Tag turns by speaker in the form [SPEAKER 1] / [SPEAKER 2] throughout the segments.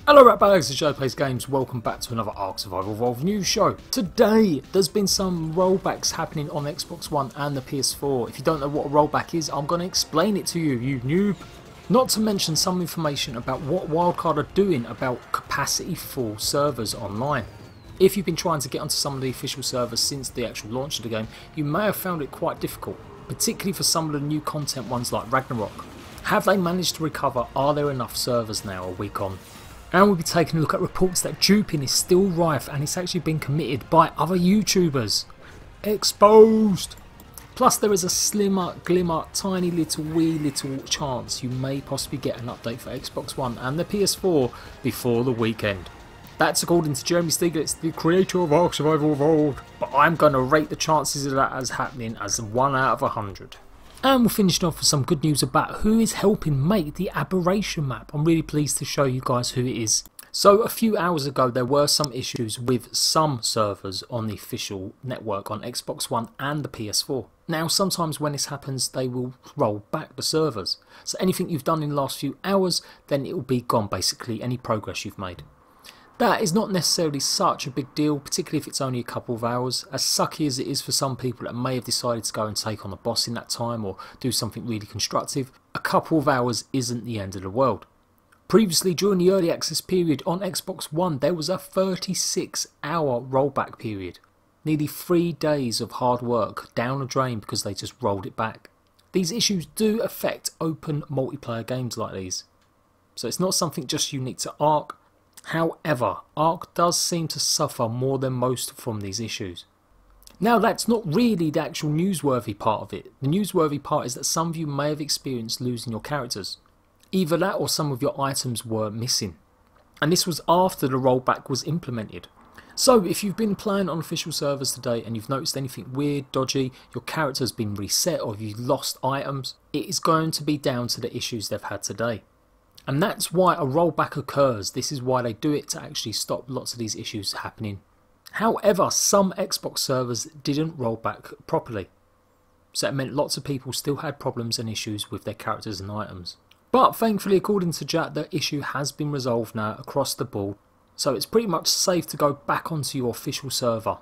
[SPEAKER 1] Hello ROLLBACKS, it's Jade Plays Games. Welcome back to another ARK Survival Evolved news show. Today, there's been some rollbacks happening on Xbox One and the PS4. If you don't know what a rollback is, I'm going to explain it to you, you noob. Not to mention some information about what Wildcard are doing about capacity full servers online. If you've been trying to get onto some of the official servers since the actual launch of the game, you may have found it quite difficult, particularly for some of the new content ones like Ragnarok. Have they managed to recover? Are there enough servers now a week on? And we'll be taking a look at reports that duping is still rife and it's actually been committed by other YouTubers. Exposed! Plus there is a slimmer, glimmer, tiny little wee little chance you may possibly get an update for Xbox One and the PS4 before the weekend. That's according to Jeremy Stieglitz, the creator of ARK Survival Evolved, but I'm going to rate the chances of that as happening as 1 out of 100. And we'll finish off with some good news about who is helping make the aberration map. I'm really pleased to show you guys who it is. So a few hours ago there were some issues with some servers on the official network on Xbox One and the PS4. Now sometimes when this happens they will roll back the servers. So anything you've done in the last few hours, then it will be gone basically, any progress you've made. That is not necessarily such a big deal, particularly if it's only a couple of hours, as sucky as it is for some people that may have decided to go and take on the boss in that time or do something really constructive. A couple of hours isn't the end of the world. Previously during the early access period on Xbox One there was a 36-hour rollback period. Nearly 3 days of hard work down the drain because they just rolled it back. These issues do affect open multiplayer games like these, so it's not something just unique to ARK. However, ARK does seem to suffer more than most from these issues. Now that's not really the actual newsworthy part of it. The newsworthy part is that some of you may have experienced losing your characters. Either that or some of your items were missing. And this was after the rollback was implemented. So if you've been playing on official servers today and you've noticed anything weird, dodgy, your character's been reset or you've lost items, it is going to be down to the issues they've had today. And that's why a rollback occurs. This is why they do it, to actually stop lots of these issues happening. However, some Xbox servers didn't roll back properly, so it meant lots of people still had problems and issues with their characters and items. But thankfully, according to Jade, the issue has been resolved now across the board, so it's pretty much safe to go back onto your official server.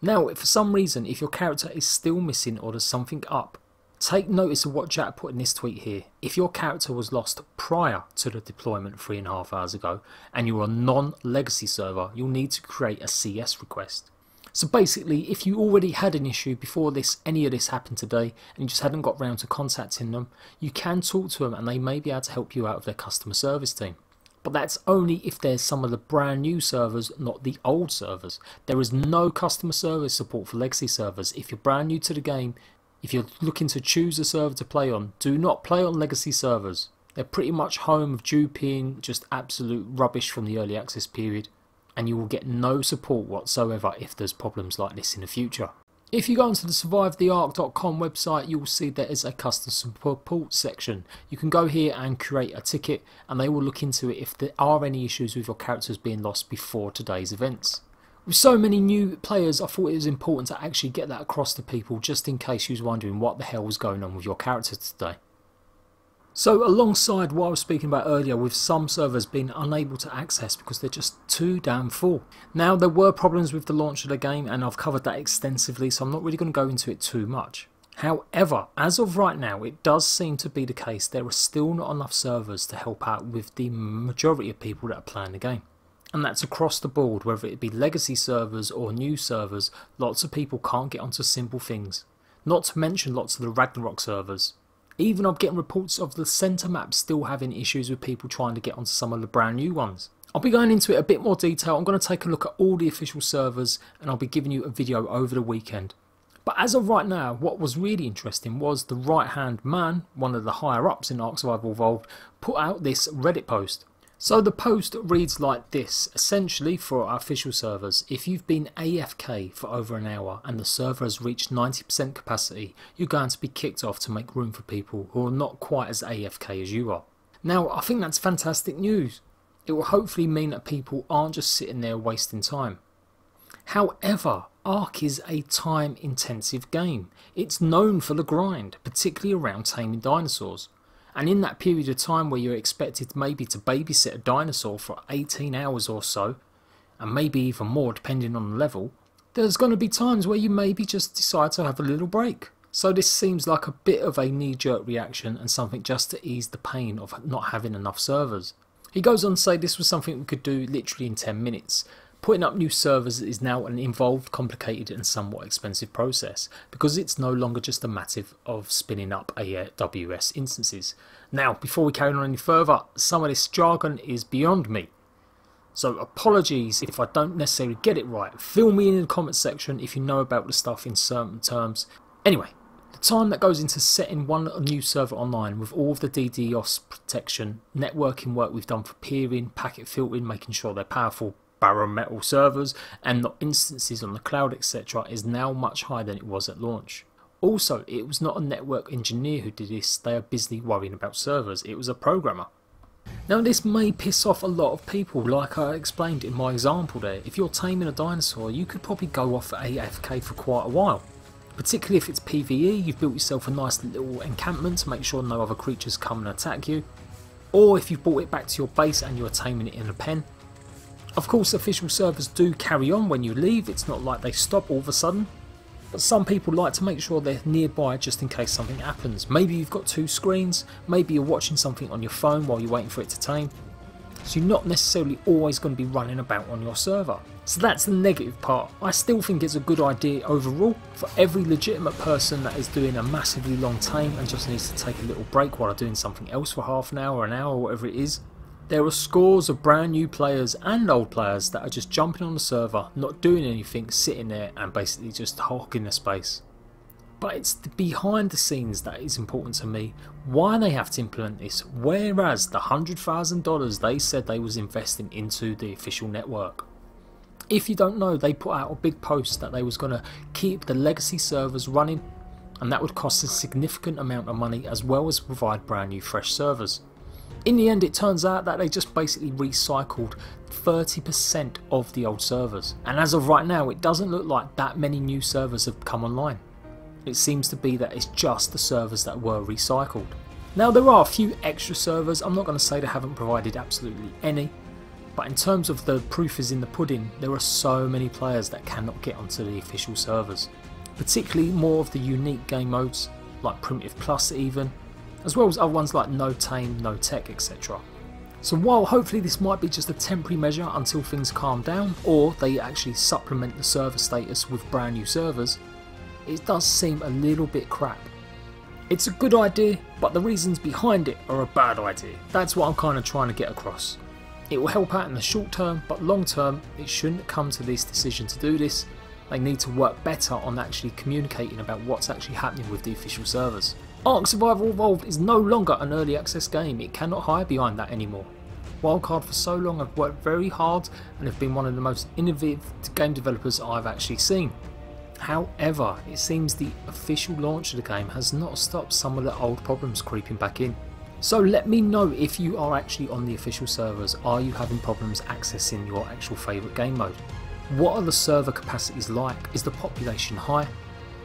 [SPEAKER 1] Now, if for some reason, if your character is still missing or there's something up, take notice of what Jade put in this tweet here. If your character was lost prior to the deployment 3.5 hours ago and you're a non-legacy server, you'll need to create a CS request. So basically, if you already had an issue before any of this happened today and you just hadn't got round to contacting them, you can talk to them and they may be able to help you out with their customer service team. But that's only if there's some of the brand new servers, not the old servers. There is no customer service support for legacy servers. If you're brand new to the game, if you're looking to choose a server to play on, do not play on legacy servers. They're pretty much home of duping, just absolute rubbish from the early access period, and you will get no support whatsoever if there's problems like this in the future. If you go onto the survivetheark.com website, you will see there is a customer support section. You can go here and create a ticket and they will look into it if there are any issues with your characters being lost before today's events. With so many new players, I thought it was important to actually get that across to people, just in case you was wondering what the hell was going on with your character today. So alongside what I was speaking about earlier, with some servers being unable to access because they're just too damn full. Now there were problems with the launch of the game and I've covered that extensively, so I'm not really going to go into it too much. However, as of right now, it does seem to be the case there are still not enough servers to help out with the majority of people that are playing the game. And that's across the board, whether it be legacy servers or new servers. Lots of people can't get onto simple things. Not to mention lots of the Ragnarok servers. Even I'm getting reports of the centre map still having issues with people trying to get onto some of the brand new ones. I'll be going into it a bit more detail. I'm going to take a look at all the official servers and I'll be giving you a video over the weekend. But as of right now, what was really interesting was the right hand man, one of the higher ups in ARK Survival Evolved, put out this Reddit post. So the post reads like this: essentially, for our official servers, if you've been AFK for over an hour and the server has reached 90% capacity, you're going to be kicked off to make room for people who are not quite as AFK as you are. Now I think that's fantastic news. It will hopefully mean that people aren't just sitting there wasting time. However, ARK is a time intensive game. It's known for the grind, particularly around taming dinosaurs. And in that period of time where you're expected maybe to babysit a dinosaur for 18 hours or so, and maybe even more depending on the level, there's going to be times where you maybe just decide to have a little break. So this seems like a bit of a knee-jerk reaction and something just to ease the pain of not having enough servers. He goes on to say this was something we could do literally in 10 minutes. Putting up new servers is now an involved, complicated and somewhat expensive process, because it's no longer just a matter of spinning up AWS instances. Now, before we carry on any further, some of this jargon is beyond me. So apologies if I don't necessarily get it right. Fill me in the comment section if you know about the stuff in certain terms. Anyway, the time that goes into setting one new server online with all of the DDoS protection, networking work we've done for peering, packet filtering, making sure they're powerful bare metal servers and not instances on the cloud, etc. is now much higher than it was at launch. Also, it was not a network engineer who did this, they are busy worrying about servers, it was a programmer. Now this may piss off a lot of people, like I explained in my example there. If you're taming a dinosaur, you could probably go off at AFK for quite a while. Particularly if it's PvE, you've built yourself a nice little encampment to make sure no other creatures come and attack you. Or if you've brought it back to your base and you're taming it in a pen. Of course, official servers do carry on when you leave, it's not like they stop all of a sudden. But some people like to make sure they're nearby just in case something happens. Maybe you've got two screens, maybe you're watching something on your phone while you're waiting for it to tame. So you're not necessarily always going to be running about on your server. So that's the negative part. I still think it's a good idea overall for every legitimate person that is doing a massively long tame and just needs to take a little break while they're doing something else for half an hour, an hour, whatever it is. There are scores of brand new players and old players that are just jumping on the server, not doing anything, sitting there and basically just hogging the space. But it's the behind the scenes that is important to me, why they have to implement this, whereas the $100,000 they said they was investing into the official network. If you don't know, they put out a big post that they was going to keep the legacy servers running, and that would cost a significant amount of money as well as provide brand new fresh servers. In the end, it turns out that they just basically recycled 30% of the old servers, and as of right now it doesn't look like that many new servers have come online. It seems to be that it's just the servers that were recycled. Now there are a few extra servers, I'm not going to say they haven't provided absolutely any, but in terms of the proof is in the pudding, there are so many players that cannot get onto the official servers. Particularly more of the unique game modes, like Primitive Plus even, as well as other ones like No Tame, No Tech, etc. So while hopefully this might be just a temporary measure until things calm down, or they actually supplement the server status with brand new servers, it does seem a little bit crap. It's a good idea, but the reasons behind it are a bad idea. That's what I'm kind of trying to get across. It will help out in the short term, but long term it shouldn't come to this decision to do this. They need to work better on actually communicating about what's actually happening with the official servers. ARK Survival Evolved is no longer an early access game, it cannot hide behind that anymore. Wildcard for so long have worked very hard and have been one of the most innovative game developers I've actually seen. However, it seems the official launch of the game has not stopped some of the old problems creeping back in. So let me know if you are actually on the official servers, are you having problems accessing your actual favourite game mode? What are the server capacities like? Is the population high?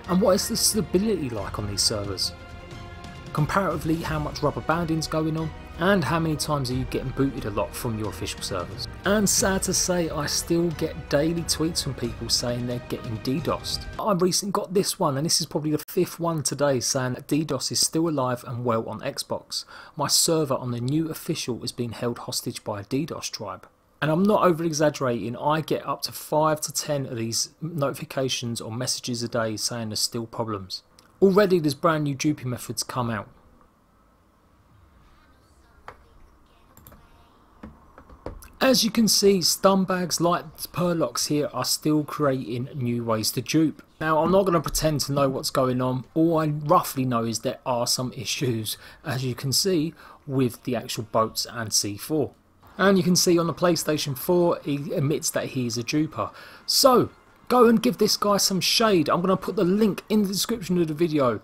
[SPEAKER 1] And what is the stability like on these servers? Comparatively, how much rubber banding is going on, and how many times are you getting booted a lot from your official servers. And sad to say, I still get daily tweets from people saying they're getting DDoSed. I recently got this one, and this is probably the 5th one today, saying that DDoS is still alive and well on Xbox. My server on the new official is being held hostage by a DDoS tribe. And I'm not over exaggerating, I get up to 5 to 10 of these notifications or messages a day saying there's still problems. Already there's brand new duping methods come out. As you can see, scumbags like Perlocks here are still creating new ways to dupe. Now I'm not going to pretend to know what's going on, all I roughly know is there are some issues, as you can see, with the actual boats and C4. And you can see on the PlayStation 4 he admits that he's a duper. So go and give this guy some shade. I'm going to put the link in the description of the video.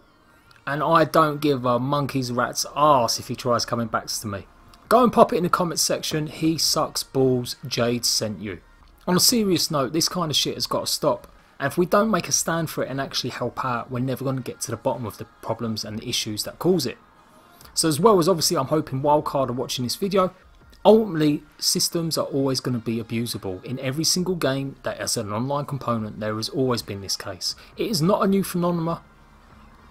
[SPEAKER 1] And I don't give a monkey's rat's arse if he tries coming back to me. Go and pop it in the comments section, he sucks balls, Jade sent you. On a serious note, this kind of shit has got to stop. And if we don't make a stand for it and actually help out, we're never going to get to the bottom of the problems and the issues that cause it. So as well as obviously I'm hoping Wildcard are watching this video, ultimately systems are always going to be abusable. In every single game that has an online component, there has always been this case. It is not a new phenomenon,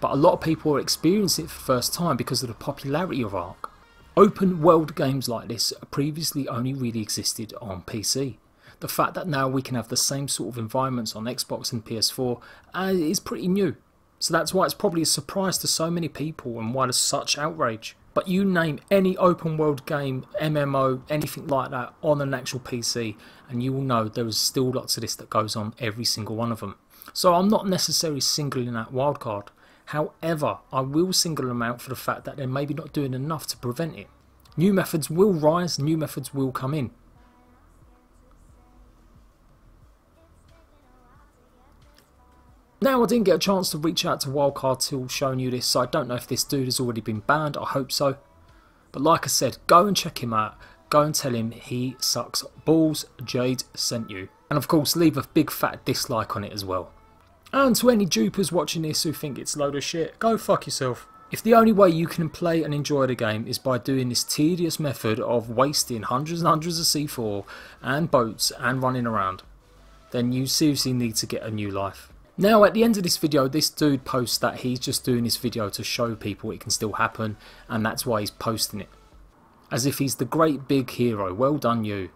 [SPEAKER 1] but a lot of people are experiencing it for the first time because of the popularity of ARK. Open world games like this previously only really existed on PC. The fact that now we can have the same sort of environments on Xbox and PS4 is pretty new. So that's why it's probably a surprise to so many people and why there's such outrage. But you name any open world game, MMO, anything like that on an actual PC and you will know there is still lots of this that goes on every single one of them. So I'm not necessarily singling out Wildcard. However, I will single them out for the fact that they're maybe not doing enough to prevent it. New methods will rise, new methods will come in. Now I didn't get a chance to reach out to Wildcard till showing you this, so I don't know if this dude has already been banned, I hope so. But like I said, go and check him out, go and tell him he sucks balls, Jade sent you. And of course leave a big fat dislike on it as well. And to any dupers watching this who think it's a load of shit, go fuck yourself. If the only way you can play and enjoy the game is by doing this tedious method of wasting hundreds and hundreds of C4 and boats and running around, then you seriously need to get a new life. Now at the end of this video, this dude posts that he's just doing this video to show people it can still happen and that's why he's posting it. As if he's the great big hero, well done you.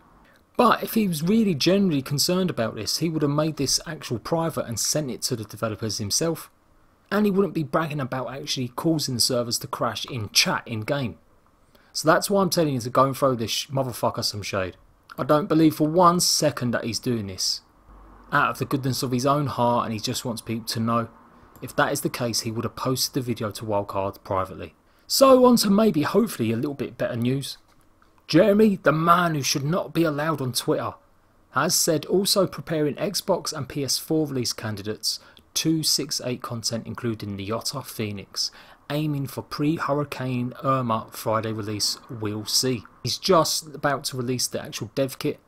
[SPEAKER 1] But if he was really genuinely concerned about this, he would have made this actual private and sent it to the developers himself. And he wouldn't be bragging about actually causing the servers to crash in chat in game. So that's why I'm telling you to go and throw this motherfucker some shade. I don't believe for 1 second that he's doing this out of the goodness of his own heart and he just wants people to know. If that is the case, he would have posted the video to Wildcard privately. So on to maybe hopefully a little bit better news. Jeremy, the man who should not be allowed on Twitter, has said also preparing Xbox and PS4 release candidates 268 content including the Yotta Phoenix, aiming for pre-Hurricane Irma Friday release, we'll see. He's just about to release the actual dev kit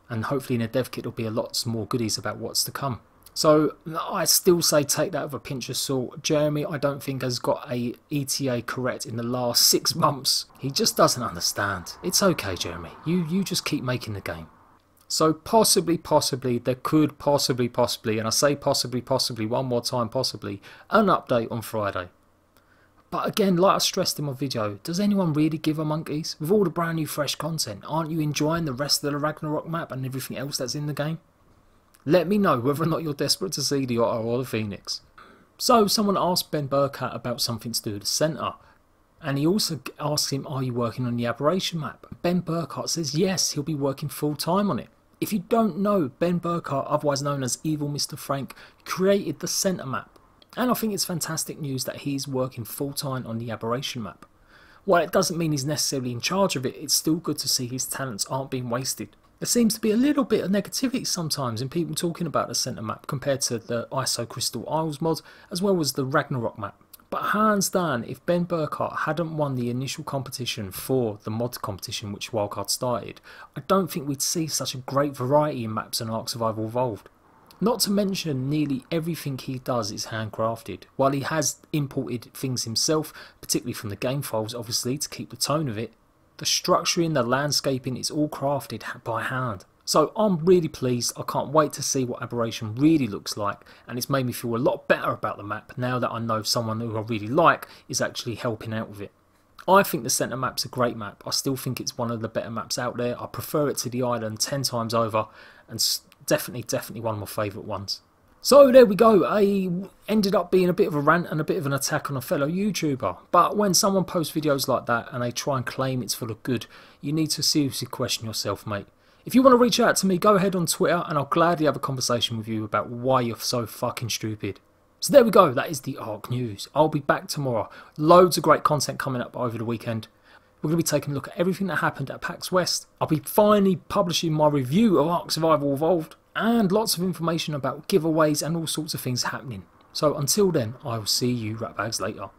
[SPEAKER 1] and hopefully in the dev kit there'll be a lot more goodies about what's to come. So I still say take that with a pinch of salt. Jeremy I don't think has got a ETA correct in the last 6 months. He just doesn't understand. It's okay Jeremy, you just keep making the game. So possibly there could possibly, and I say possibly one more time possibly, an update on Friday. But again, like I stressed in my video, does anyone really give a monkeys? With all the brand new fresh content, aren't you enjoying the rest of the Ragnarok map and everything else that's in the game? Let me know whether or not you're desperate to see the Otter or the Phoenix. So someone asked Ben Burkhardt about something to do with the centre. And he also asked him, are you working on the Aberration map? Ben Burkhardt says yes, he'll be working full time on it. If you don't know, Ben Burkhardt, otherwise known as Evil Mr. Frank, created the centre map. And I think it's fantastic news that he's working full time on the Aberration map. While it doesn't mean he's necessarily in charge of it, it's still good to see his talents aren't being wasted. There seems to be a little bit of negativity sometimes in people talking about the centre map compared to the ISO Crystal Isles mod as well as the Ragnarok map. But hands down, if Ben Burkhardt hadn't won the initial competition for the mod competition which Wildcard started, I don't think we'd see such a great variety in maps and Ark Survival Evolved. Not to mention nearly everything he does is handcrafted. While he has imported things himself, particularly from the game files obviously to keep the tone of it, the structuring, the landscaping is all crafted by hand. So I'm really pleased, I can't wait to see what Aberration really looks like and it's made me feel a lot better about the map now that I know someone who I really like is actually helping out with it. I think the centre map's a great map, I still think it's one of the better maps out there, I prefer it to the island 10 times over and definitely one of my favourite ones. So there we go, I ended up being a bit of a rant and a bit of an attack on a fellow YouTuber. But when someone posts videos like that and they try and claim it's for the good, you need to seriously question yourself, mate. If you want to reach out to me, go ahead on Twitter and I'll gladly have a conversation with you about why you're so fucking stupid. So there we go, that is the ARK news. I'll be back tomorrow. Loads of great content coming up over the weekend. We're going to be taking a look at everything that happened at PAX West. I'll be finally publishing my review of Ark Survival Evolved. And lots of information about giveaways and all sorts of things happening. So until then, I will see you ratbags later.